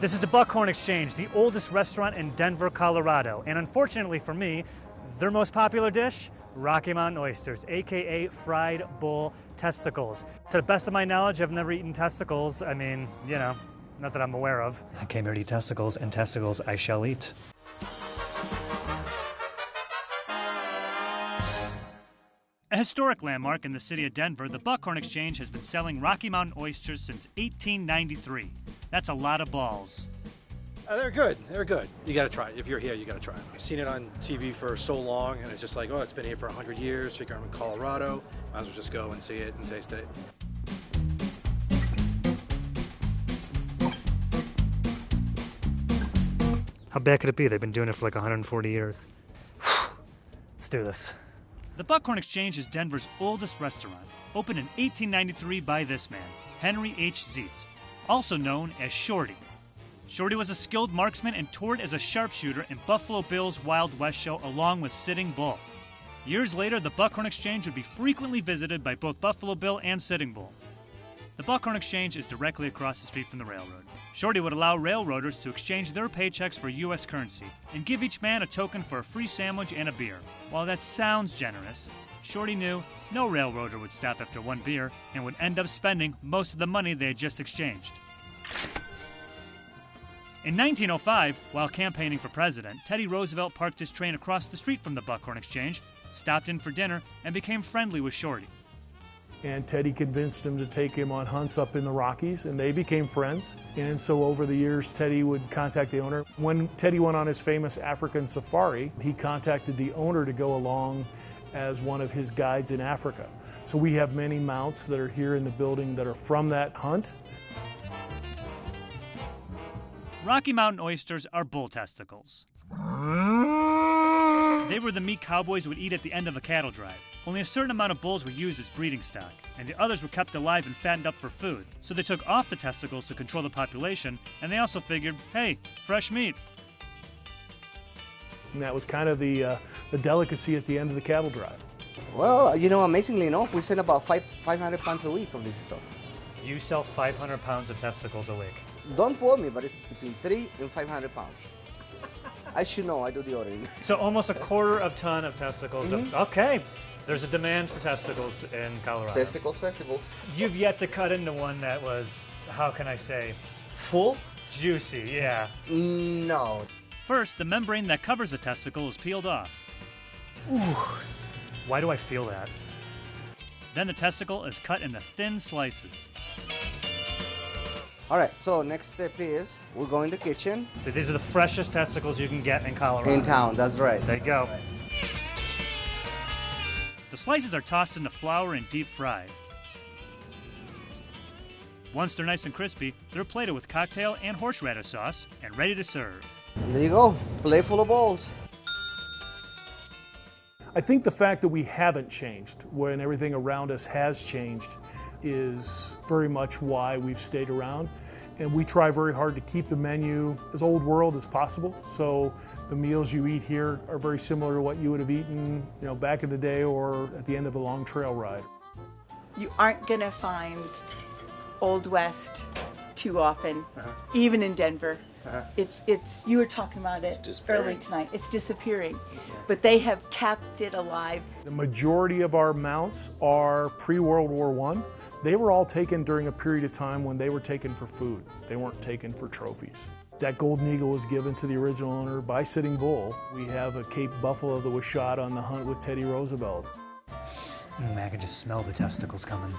This is the Buckhorn Exchange, the oldest restaurant in Denver, Colorado. And unfortunately for me, their most popular dish, Rocky Mountain oysters, aka fried bull testicles. To the best of my knowledge, I've never eaten testicles. I mean, you know, not that I'm aware of. I came here to eat testicles, and testicles I shall eat. A historic landmark in the city of Denver, the Buckhorn Exchange has been selling Rocky Mountain oysters since 1893. That's a lot of balls. They're good. They're good. You got to try it. If you're here, you got to try it. I've seen it on TV for so long, and it's just like, oh, it's been here for 100 years. Figure I'm in Colorado. Might as well just go and see it and taste it. How bad could it be? They've been doing it for like 140 years. Let's do this. The Buckhorn Exchange is Denver's oldest restaurant, opened in 1893 by this man, Henry H. Zietz, also known as Shorty. Shorty was a skilled marksman and toured as a sharpshooter in Buffalo Bill's Wild West show along with Sitting Bull. Years later, the Buckhorn Exchange would be frequently visited by both Buffalo Bill and Sitting Bull. The Buckhorn Exchange is directly across the street from the railroad. Shorty would allow railroaders to exchange their paychecks for U.S. currency and give each man a token for a free sandwich and a beer. While that sounds generous, Shorty knew no railroader would stop after one beer and would end up spending most of the money they had just exchanged. In 1905, while campaigning for president, Teddy Roosevelt parked his train across the street from the Buckhorn Exchange, stopped in for dinner, and became friendly with Shorty. And Teddy convinced him to take him on hunts up in the Rockies, and they became friends. And so over the years, Teddy would contact the owner. When Teddy went on his famous African safari, he contacted the owner to go along as one of his guides in Africa. So we have many mounts that are here in the building that are from that hunt. Rocky Mountain oysters are bull testicles. They were the meat cowboys would eat at the end of a cattle drive. Only a certain amount of bulls were used as breeding stock, and the others were kept alive and fattened up for food. So they took off the testicles to control the population, and they also figured, hey, fresh meat. And that was kind of the delicacy at the end of the cattle drive. Well, you know, amazingly enough, we sell about 500 pounds a week of this stuff. You sell 500 pounds of testicles a week. Don't quote me, but it's between 300 and 500 pounds. I should know, I do the ordering. So almost a quarter of ton of testicles. Mm-hmm. Okay, there's a demand for testicles in Colorado. Testicles festivals. You've yet to cut into one that was, how can I say? Full? Juicy, yeah. No. First, the membrane that covers the testicle is peeled off. Ooh, why do I feel that? Then the testicle is cut into thin slices. All right, so next step is we'll go in the kitchen. So these are the freshest testicles you can get in Colorado. In town, that's right. There you go. The slices are tossed into flour and deep fried. Once they're nice and crispy, they're plated with cocktail and horseradish sauce and ready to serve. And there you go, plate full of balls. I think the fact that we haven't changed, when everything around us has changed, is very much why we've stayed around. And we try very hard to keep the menu as old world as possible. So the meals you eat here are very similar to what you would have eaten, you know, back in the day or at the end of a long trail ride. You aren't gonna find Old West too often, even in Denver. It's you were talking about it early tonight. It's disappearing, but they have kept it alive. The majority of our mounts are pre-World War I. They were all taken during a period of time when they were taken for food. They weren't taken for trophies. That golden eagle was given to the original owner by Sitting Bull. We have a Cape buffalo that was shot on the hunt with Teddy Roosevelt. I can just smell the testicles coming.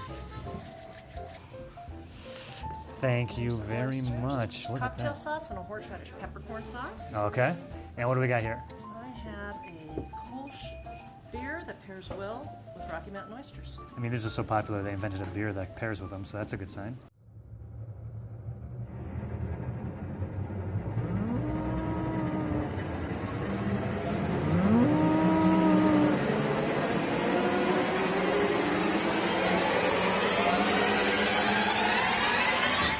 Thank you very much. Look Cocktail at that. sauce and a horseradish peppercorn sauce. Okay. And what do we got here? I have a Kolsch beer that pairs well with Rocky Mountain oysters. I mean, this is so popular they invented a beer that pairs with them, so that's a good sign.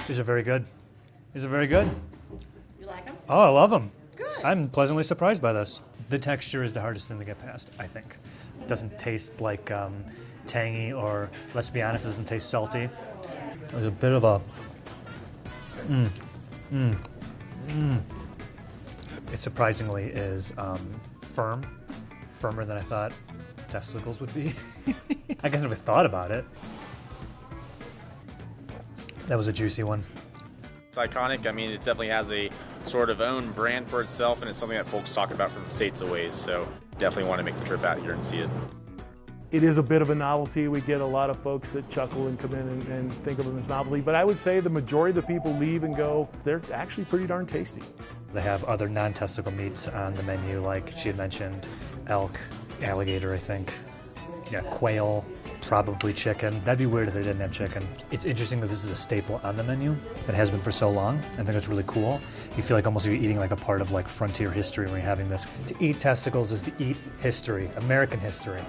These are very good. These are very good. You like them? Oh, I love them. Good. I'm pleasantly surprised by this. The texture is the hardest thing to get past, I think. It doesn't taste like tangy or, let's be honest, it doesn't taste salty. There's a bit of a It surprisingly is firmer than I thought testicles would be. I guess I never thought about it. That was a juicy one. It's iconic. I mean, it definitely has a sort of own brand for itself, and it's something that folks talk about from states away, so definitely want to make the trip out here and see it. It is a bit of a novelty. We get a lot of folks that chuckle and come in and think of them as novelty, but I would say the majority of the people leave and go, they're actually pretty darn tasty. They have other non-testicle meats on the menu, like she had mentioned, elk, alligator, I think. Yeah, quail, probably chicken. That'd be weird if they didn't have chicken. It's interesting that this is a staple on the menu that has been for so long. I think it's really cool. You feel like almost you're eating like a part of like frontier history when you're having this. To eat testicles is to eat history, American history.